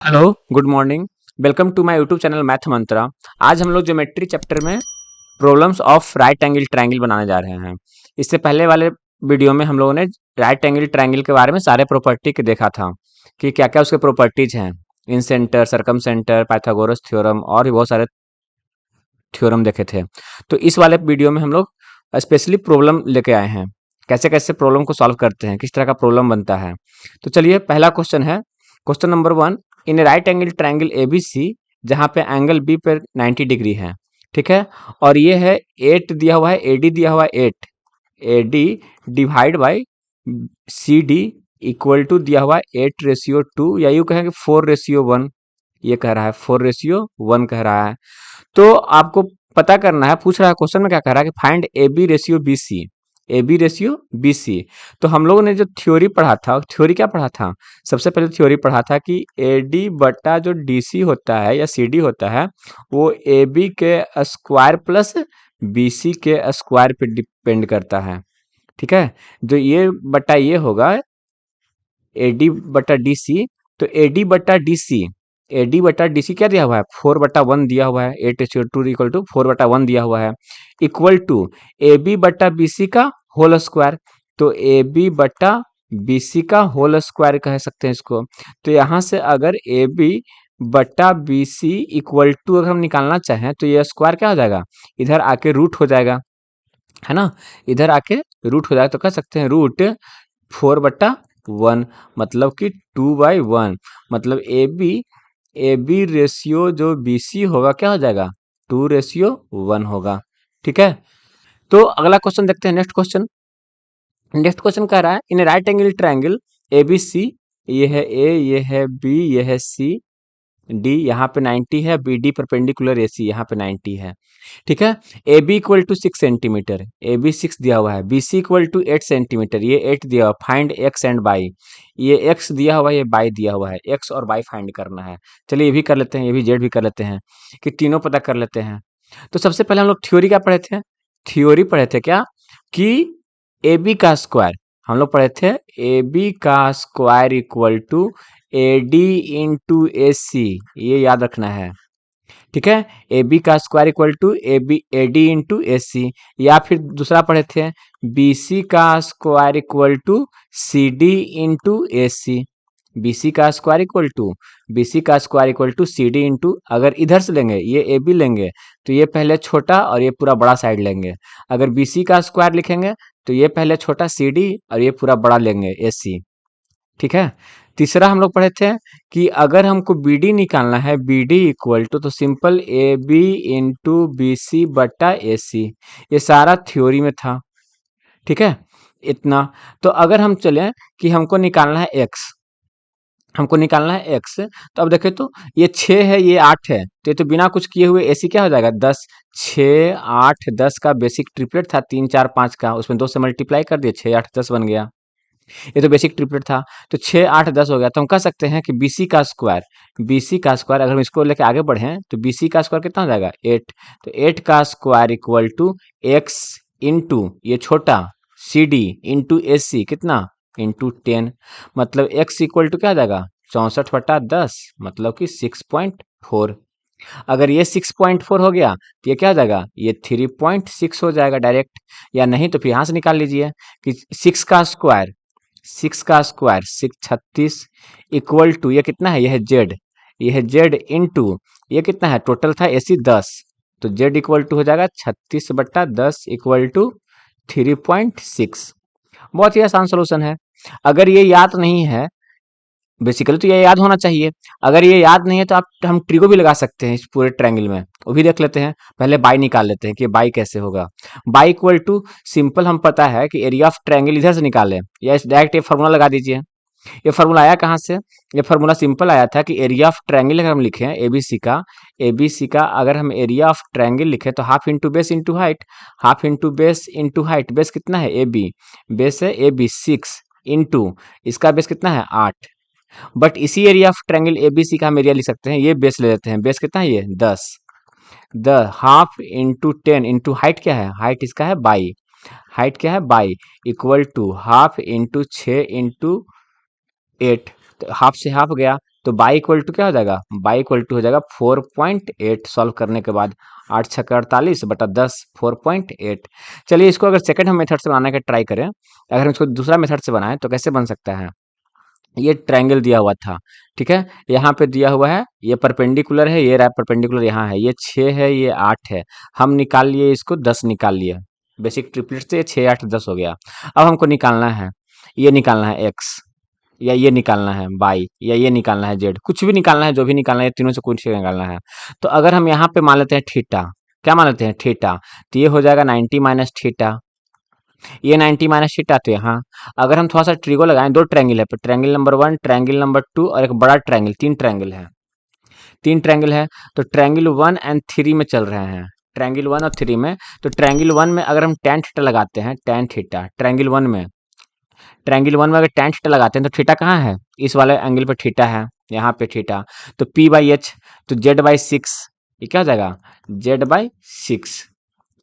Hello, good morning. Welcome to my YouTube channel math mantra. आज हम लोग ज्योमेट्री चैप्टर में problems of right angle triangle बनाने जा रहे हैं। इससे पहले वाले वीडियो में हम लोगों ने राइट एंगल ट्रायंगल के बारे में सारे प्रॉपर्टी के देखा था कि क्या क्या उसके प्रॉपर्टीज हैं। इन सेंटर, सरकम सेंटर, पाइथागोरस थ्योरम और भी बहुत सारे थ्योरम देखे थे। तो इस वाले वीडियो में हम लोग स्पेशली प्रॉब्लम लेके आए हैं, कैसे कैसे प्रॉब्लम को सॉल्व करते हैं, किस तरह का प्रॉब्लम बनता है। तो चलिए, पहला क्वेश्चन है, क्वेश्चन नंबर 1। इन राइट एंगल ट्रायंगल एबीसी, जहां पे एंगल बी पर 90 डिग्री है, ठीक है, और ये है 8 दिया हुआ है, एडी दिया हुआ है 8, AD divide by C D equal to दिया हुआ है 8:2, या यूं कहें कि 4:1। ये कह रहा है 4:1 कह रहा है। तो आपको पता करना है, पूछ रहा है क्वेश्चन में, क्या कह रहा है कि find A B ratio B C, A B ratio B C. तो हम लोगों ने जो थ्योरी पढ़ा था, थ्योरी क्या पढ़ा था, सबसे पहले थ्योरी पढ़ा था कि ए डी बटा जो डी सी होता है या सी डी होता है, वो ए बी के स्क्वायर प्लस बी सी के स्क्वायर पे डिपेंड करता है। ठीक है, जो ये बटा ये होगा ए डी बटा डी सी। तो ए डी बटा डी सी, ए डी बटा डी सी क्या दिया हुआ है, 4/1 दिया हुआ है, 8:2 इक्वल टू 4/1 दिया हुआ है, इक्वल टू ए बी बटा बी सी का होल स्क्वायर। तो ए बी बटा बी सी का होल स्क्वायर कह सकते हैं इसको। तो यहाँ से अगर ए बी बटा बी सी इक्वल टू अगर हम निकालना चाहें तो ये स्क्वायर क्या हो जाएगा, इधर आके रूट हो जाएगा, है ना, इधर आके रूट हो जाएगा। तो कह सकते हैं रूट 4/1, मतलब कि 2/1, मतलब ए बी रेशियो जो बी सी होगा क्या हो जाएगा, 2:1 होगा। ठीक है, तो अगला क्वेश्चन देखते हैं, नेक्स्ट क्वेश्चन। नेक्स्ट क्वेश्चन कह रहा है in right angle triangle A B C, ये है ए, ये है बी, ये है सी डी, यहाँ पे 90 है, B D perpendicular A C यहाँ पे 90 है। ठीक है, A B equal to 6 centimetre, A B 6 दिया हुआ है, B C equal to 8 centimetre, ये 8 दिया हुआ, फाइंड एक्स एंड बाई, ये एक्स दिया हुआ है, ये बाई दिया हुआ है, एक्स और बाई फाइंड करना है। चलिए ये भी कर लेते हैं, ये भी जेड भी कर लेते हैं, कि तीनों पता कर लेते हैं। तो सबसे पहले हम लोग थ्योरी क्या पढ़े थे, थ्योरी पढ़े थे क्या, कि ए बी का स्क्वायर, हम लोग पढ़े थे ए बी का square equal to A D into A C, ये याद रखना है। ठीक है, ए बी का square equal to A D into A C, या फिर दूसरा पढ़े थे बी सी का square equal to C D into A C, B C का square equal to B C का square equal to C D into, अगर इधर से लेंगे ये ए बी लेंगे तो ये पहले छोटा और ये पूरा बड़ा साइड लेंगे, अगर बी सी का स्क्वायर लिखेंगे तो ये पहले छोटा सी डी और ये पूरा बड़ा लेंगे ए सी। ठीक है, तीसरा हम लोग पढ़े थे कि अगर हमको बी डी निकालना है, बी डी इक्वल टू, तो simple A B into B C बटा ए सी, ये सारा थ्योरी में था। ठीक है, इतना। तो अगर हम चलें कि हमको निकालना है एक्स, हमको निकालना है एक्स, तो अब देखें तो ये 6 है, ये 8 है, तो ये तो बिना कुछ किए हुए एसी क्या हो जाएगा 10, 6 8 10 का बेसिक ट्रिपलेट था, 3 4 5 का, उसमें 2 से मल्टीप्लाई कर दिए, 6 8 10 बन गया। ये तो बेसिक ट्रिपलेट था, तो 6 8 10 हो गया। तो हम कह सकते हैं कि बीसी का स्क्वायर, बीसी का स्क्वायर अगर हम इसको लेके आगे बढ़े तो बीसी का स्क्वायर कितना हो जाएगा 8, तो 8 का square equal to x into ये छोटा C D into S C कितना, इंटू 10, मतलब एक्स इक्वल टू क्या आ जाएगा 64/10, मतलब कि 6.4। अगर ये 6.4 हो गया तो ये क्या हो जाएगा, ये 3.6 हो जाएगा डायरेक्ट, या नहीं तो फिर यहाँ से निकाल लीजिए कि 6 का स्क्वायर, 6 का स्क्वायर 6 36 इक्वल टू ये कितना है, ये है जेड, ये है जेड इंटू ये कितना है, टोटल था एसी 10, तो जेड इक्वल टू हो जाएगा 36/10 इक्वल टू 3.6। बहुत ही आसान सोल्यूशन है। अगर ये याद नहीं है, बेसिकली तो ये याद होना चाहिए, अगर ये याद नहीं है तो आप हम ट्रिको भी लगा सकते हैं इस पूरे ट्रायंगल में, वो भी देख लेते हैं। पहले बाई निकाल लेते हैं कि बाई कैसे होगा। बाई इक्वल टू सिंपल, हम पता है कि एरिया ऑफ ट्रायंगल इधर से निकाले, या इस डायरेक्ट ये फार्मूला लगा दीजिए। ये फार्मूला आया कहाँ से, ये फार्मूला सिंपल आया था कि एरिया ऑफ ट्रायंगल अगर हम लिखें एबीसी का अगर हम एरिया ऑफ ट्रायंगल लिखें तो half into base into height, half into base into height, base कितना है ए बी, बेस है ए बी 6 इंटू इसका बेस कितना है 8, बट इसी एरिया ऑफ ट्रायंगल एबीसी का हम एरिया लिख सकते हैं, ये बेस ले लेते हैं, बेस कितना है ये 10, the half into 10 into height क्या है, हाइट इसका है बाई, हाइट क्या है y, equal to half into 6 into 8, तो हाफ से हाफ गया, तो बाई इक्वल टू क्या हो जाएगा, बाई इक्वल टू हो जाएगा 4.8। सॉल्व करने के बाद 8 छक्का 48 बटा 10 4.8। चलिए इसको अगर सेकंड हम मेथड से बनाने का ट्राई करें, अगर हम इसको दूसरा मेथड से बनाएं तो कैसे बन सकता है। ये ट्रायंगल दिया हुआ था, ठीक है, यहाँ पे दिया हुआ है, ये परपेंडिकुलर है, ये परपेंडिकुलर यहाँ है, ये 6 है, ये 8 है, हम निकाल लिए इसको 10 निकाल लिए, बेसिक ट्रिपलेट से 6 8 10 हो गया। अब हमको निकालना है, ये निकालना है एक्स, या ये निकालना है बाई, या ये निकालना है जेड, कुछ भी निकालना है, जो भी निकालना है, ये तीनों से कुछ निकालना है। तो अगर हम यहाँ पे मान लेते हैं थीटा, क्या मान लेते हैं थीटा, तो ये हो जाएगा 90 माइनस थीटा, ये 90 माइनस थीटा। तो यहाँ अगर हम थोड़ा सा ट्रिगो लगाएं, दो ट्रायंगल है, ट्रायंगल नंबर 1, ट्रायंगल नंबर 2 और एक बड़ा ट्रायंगल, तीन ट्रायंगल है, तीन ट्रायंगल है। तो ट्रायंगल 1 एंड 3 में चल रहे हैं, ट्रायंगल 1 और 3 में। तो ट्रायंगल 1 में अगर हम tan थीटा लगाते हैं, tan थीटा ट्रायंगल 1 में, ट्रायंगल 1 में अगर tan थीटा लगाते हैं तो थीटा कहाँ है, इस वाले एंगल पे थीटा है, यहाँ पे थीटा। तो p/h, तो z/6, ये क्या हो जाएगा z/6,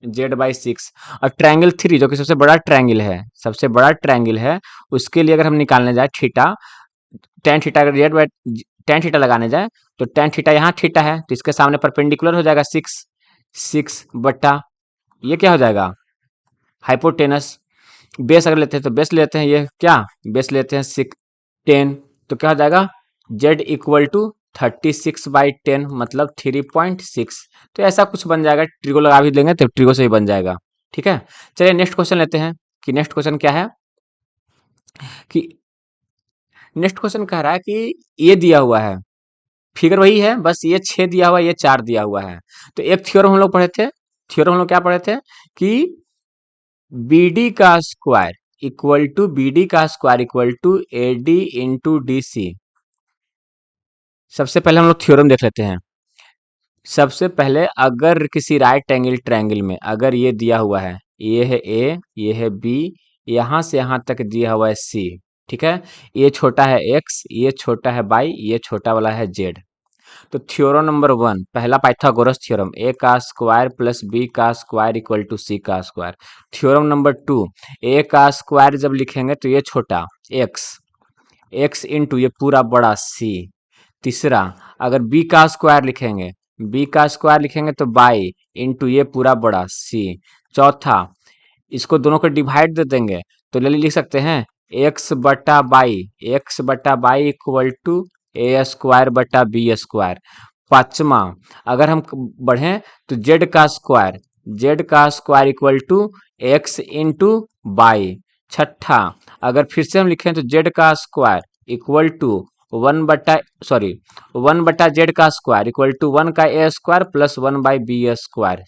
z/6। और ट्रायंगल 3 जो कि सबसे बड़ा ट्रायंगल है, सबसे बड़ा ट्रायंगल है, उसके लिए अगर हम निकालने जाए थीटा, tan थीटा अगर tan थीटा लगाने जाए तो tan थीटा यहाँ थीटा है, तो इसके सामने परपेंडिकुलर हो जाएगा 6 बटा, ये क्या हो जाएगा हाइपोटेनस। बेस अगर लेते हैं तो बेस लेते हैं, ये क्या बेस लेते हैं 10, तो क्या हो जाएगा z इक्वल टू 36/10 मतलब 3.6। तो ऐसा कुछ बन जाएगा, ट्रिगो लगा भी देंगे तो ट्रिगो से ही बन जाएगा, ठीक है। चलिए नेक्स्ट क्वेश्चन लेते हैं, कि नेक्स्ट क्वेश्चन क्या है, कि नेक्स्ट क्वेश्चन कह रहा है कि ये दिया हुआ है, फिगर वही है, बस ये 6 दिया हुआ है, ये 4 दिया हुआ है। तो एक थ्योरम हम लोग पढ़े थे, थ्योरम हम लोग क्या पढ़े थे कि BD का square equal to AD into DC। सबसे पहले हम लोग थ्योरम देख लेते हैं। सबसे पहले अगर किसी राइट एंगल ट्रायंगल में अगर ये दिया हुआ है, ये है A, ये है B, यहाँ से यहाँ तक दिया हुआ है C, ठीक है, ये छोटा है x, ये छोटा है y, ये छोटा वाला है z। तो थ्योरम नंबर 1 पहला पाइथागोरस थ्योरम, a का स्क्वायर प्लस b का स्क्वायर इक्वल टू c का स्क्वायर। थ्योरम नंबर 2 a का स्क्वायर जब लिखेंगे तो ये छोटा x इंटू ये पूरा बड़ा c। तीसरा अगर b का स्क्वायर लिखेंगे, b का स्क्वायर लिखेंगे तो बाई इंटू ये पूरा बड़ा c। चौथा इसको दोनों को डिवाइड दे देंगे तो लिख सकते हैं एक्स बटा y equal to A square बटा बी स्क्वायर। पांचवा अगर हम बढ़ें तो जेड का square equal to x into y. छठा अगर फिर से हम लिखें तो जेड का स्क्वायर इक्वल टू 1 बटा जेड का स्क्वायर इक्वल टू 1 का ए स्क्वायर प्लस 1/बी स्क्वायर।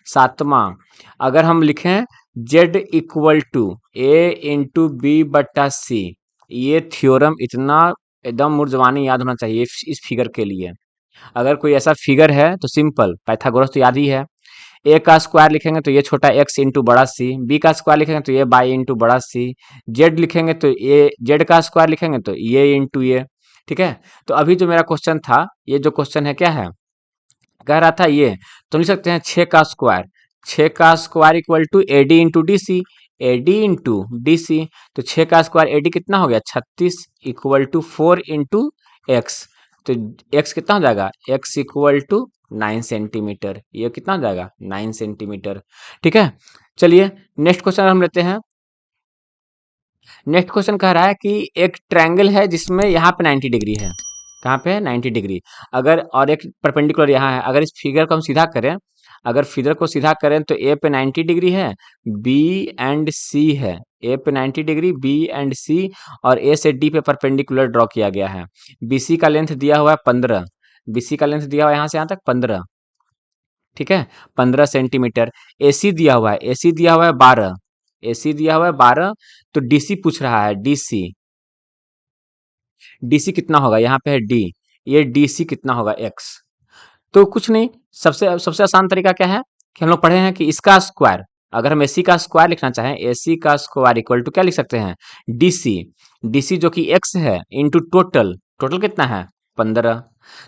सातवां अगर हम लिखें Z equal to A into B बटा सी। ये थ्योरम इतना एकदम मुर्जवानी याद होना चाहिए इस फिगर के लिए। अगर कोई ऐसा फिगर है तो सिंपल पाइथागोरस तो याद ही है। ए का स्क्वायर लिखेंगे तो ये छोटा एक्स इंटू बड़ा सी, बी का स्क्वायर लिखेंगे तो ये बाई इंटू बड़ा सी, जेड लिखेंगे तो ये जेड का स्क्वायर लिखेंगे तो ये इंटू ये, ठीक है। तो अभी जो मेरा क्वेश्चन था, ये जो क्वेश्चन है क्या है, कह रहा था ये, तो लिख सकते हैं 6 का square equal to AD into D C, AD into D C. तो 6 का स्क्वायर एडी कितना हो गया 36 इक्वल टू 4 इंटू एक्स। तो एक्स कितना हो जाएगा एक्स इक्वल टू 9 सेंटीमीटर, ये कितना हो जाएगा 9 सेंटीमीटर, ठीक है। चलिए नेक्स्ट क्वेश्चन हम लेते हैं। नेक्स्ट क्वेश्चन कह रहा है कि एक ट्रायंगल है जिसमें यहाँ पे 90 डिग्री है, कहाँ पे है 90 डिग्री, अगर और एक परपेंडिकुलर यहाँ है। अगर इस फिगर को हम सीधा करें, अगर फिगर को सीधा करें तो ए पे 90 डिग्री है, बी एंड सी है, ए पे 90 डिग्री बी एंड सी, और ए से डी पे परपेंडिकुलर ड्रॉ किया गया है। बीसी का लेंथ दिया हुआ है 15, बीसी का लेंथ दिया हुआ है यहाँ से यहाँ तक 15, ठीक है 15 सेंटीमीटर। एसी दिया हुआ है, एसी दिया हुआ है 12, एसी दिया हुआ है 12। तो डीसी पूछ रहा है, डीसी, डीसी कितना होगा, यहाँ पे है डी, ये डीसी कितना होगा एक्स। तो कुछ नहीं, सबसे सबसे आसान तरीका क्या है कि हम लोग पढ़े हैं कि इसका स्क्वायर, अगर हम एसी का स्क्वायर लिखना चाहें, एसी का स्क्वायर इक्वल टू क्या लिख सकते हैं डीसी, डीसी जो कि एक्स है इंटू टोटल, टोटल कितना है 15।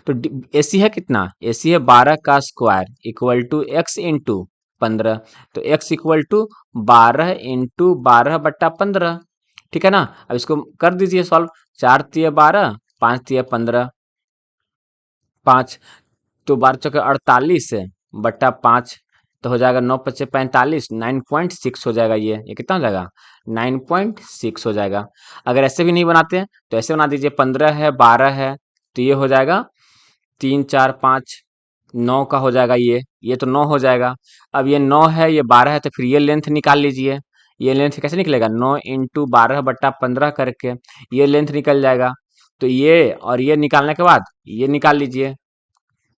तो एसी है कितना, एसी है 12 का square equal to x into 15। तो एक्स इक्वल टू 12 इंटू 12 बट्टा 15, ठीक है ना। अब इसको कर दीजिए सॉल्व, 4 तिये 12, 5 तिया 15, 5 तो 12 चौके 48 बट्टा 5 तो हो जाएगा 9 पच्चे 45, 9.6 हो जाएगा। ये कितना हो जाएगा? 9.6 हो जाएगा। अगर ऐसे भी नहीं बनाते तो ऐसे बना दीजिए, 15 है 12 है तो ये हो जाएगा 3 4 5 9 का हो जाएगा। ये तो 9 हो जाएगा। अब ये 9 है ये 12 है तो फिर ये लेंथ निकाल लीजिए। ये लेंथ कैसे निकलेगा? 9 इंटू 12 बट्टा 15 करके ये लेंथ निकल जाएगा। तो ये और ये निकालने के बाद ये निकाल लीजिए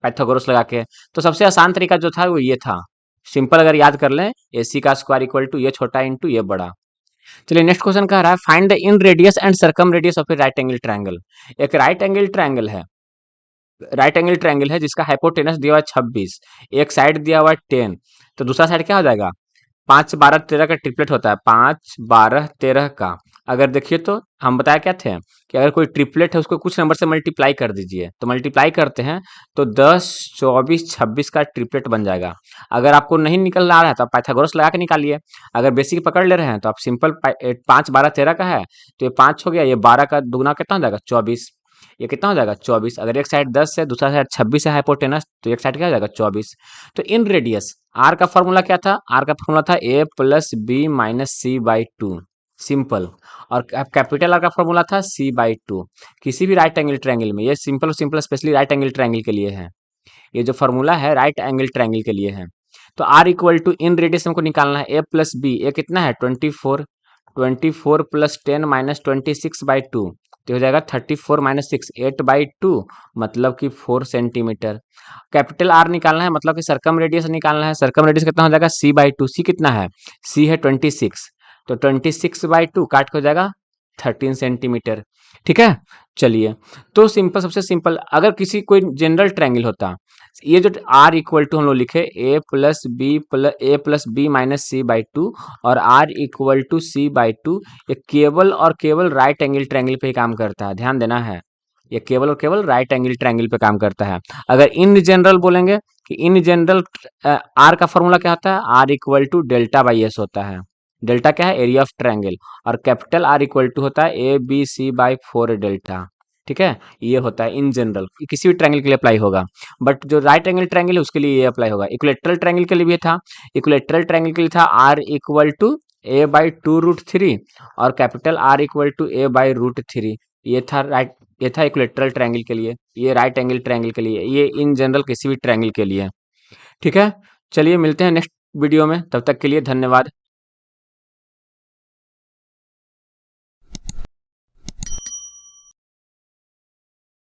पाइथागोरस लगा के। तो सबसे आसान तरीका जो था वो ये था। सिंपल अगर याद कर लें, AC का स्क्वायर इक्वल टू ये छोटा इंटू ये बड़ा। चलिए नेक्स्ट क्वेश्चन कह रहा है find the in radius and circum radius of A right angle triangle. एक राइट एंगल ट्रायंगल है जिसका हाइपोटेनस दिया हुआ है 26, एक साइड दिया हुआ है 10, तो दूसरा साइड क्या हो जाएगा? 5 12 13 का ट्रिपलेट होता है, 5 12 13 का। अगर देखिए तो हम बताया क्या थे कि अगर कोई ट्रिपलेट है उसको कुछ नंबर से मल्टीप्लाई कर दीजिए, तो मल्टीप्लाई करते हैं तो 10 24 26 का ट्रिपलेट बन जाएगा। अगर आपको नहीं निकल रहा है तो आप पाइथागोरस लगा के निकालिए। अगर बेसिक पकड़ ले रहे हैं तो आप सिंपल 5 12 13 का है तो ये 5 हो गया, ये 12 का दुगना कितना हो जाएगा? 24। ये कितना हो जाएगा? 24। अगर एक साइड 10 है दूसरा साइड 26 है हाइपोटेनस, तो एक साइड क्या हो जाएगा? 24। तो इन रेडियस आर का फॉर्मूला क्या था? आर का फॉर्मूला था A plus B minus C by two, simple. और कैपिटल आर का फॉर्मूला था सी बाई टू। किसी भी राइट एंगल ट्रायंगल में, ये simple simple specially right angle triangle के लिए है। ये जो फॉर्मूला है राइट एंगल ट्रायंगल के लिए है। तो R equal to inradius हमको निकालना है ए प्लस बी। ए कितना है? 24। 24 प्लस 10 माइनस 26 बाई टू तो हो जाएगा 34 माइनस 6 8 बाई टू, मतलब कि 4 सेंटीमीटर। कैपिटल आर निकालना है मतलब कि सरकम रेडियस निकालना है। सरकम रेडियस कितना हो जाएगा? सी बाई टू। सी कितना है? सी है 26, तो 26 बाई टू काट के हो जाएगा 13 सेंटीमीटर। ठीक है, चलिए। तो सिंपल, सबसे सिंपल अगर किसी कोई जनरल ट्रायंगल होता, ये जो आर इक्वल टू हम लोग लिखे A plus B minus C by two और R equal to C by two, ये केवल और केवल राइट एंगल ट्रायंगल पे ही काम करता है, ध्यान देना है। ये केवल और केवल राइट एंगल ट्रायंगल पे काम करता है। अगर इन जनरल बोलेंगे कि इन जनरल आर का फॉर्मूला क्या होता है? R equal to delta by S होता है। डेल्टा क्या है? Area of triangle. और कैपिटल आर इक्वल टू होता है A B C by 4 delta. ठीक है, ये होता है इन जनरल, किसी भी ट्रायंगल के लिए अप्लाई होगा। बट जो राइट एंगल ट्रायंगल है उसके लिए ये अप्लाई होगा। इक्विलेटरल ट्रायंगल के लिए भी था। इक्विलेटरल ट्रायंगल के लिए था R equal to A by 2√3 और capital R equal to A by √3। ये था इक्विलेटरल ट्रायंगल के लिए, ये राइट एंगल ट्रायंगल के लिए, ये इन जनरल किसी भी ट्रायंगल के लिए। ठीक है, चलिए मिलते हैं नेक्स्ट वीडियो में, तब तक के लिए धन्यवाद।